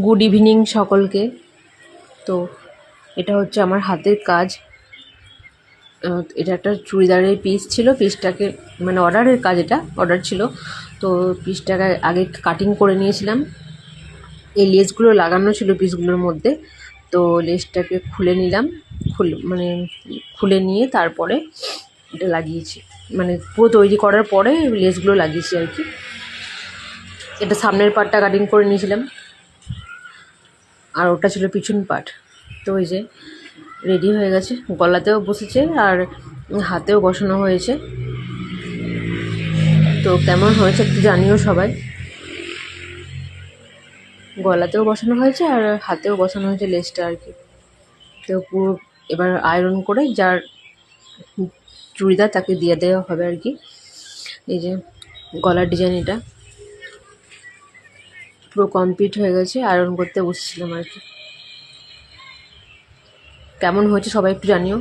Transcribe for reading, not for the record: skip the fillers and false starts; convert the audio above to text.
Good evening সকলকে। তো এটা হচ্ছে আমার হাতের কাজ। এটা একটা চুড়িদারের পিস ছিল, পিসটাকে মানে অর্ডারের কাজ, এটা অর্ডার ছিল। তো পিসটাকে আগে কাটিং করে নিয়েছিলাম, এই লেসগুলো লাগানো ছিল পিসগুলোর মধ্যে। তো লেসটাকে খুলে নিলাম, খুলে নিয়ে তারপরে এটা লাগিয়েছি, মানে পুরো তৈরি করার পরে লেসগুলো লাগিয়েছি আর কি। এটা সামনের পার্টটা কাটিং করে নিয়েছিলাম, আর ওটা ছিল পিছন পার্ট। তো ওই যে রেডি হয়ে গেছে, গলাতেও বসেছে আর হাতেও বসানো হয়েছে। তো কেমন হয়েছে একটু জানিও সবাই। গলাতেও বসানো হয়েছে আর হাতেও বসানো হয়েছে লেসটা আর কি। তো পুরো এবার আয়রন করে যার চুড়িদার তাকে দিয়ে দেওয়া হবে আর কি। এই যে গলার ডিজাইন, এটা পুরো কমপ্লিট হয়ে গেছে, আয়রন করতে বসেছিলাম আর কি। কেমন হয়েছে সবাই একটু জানিও।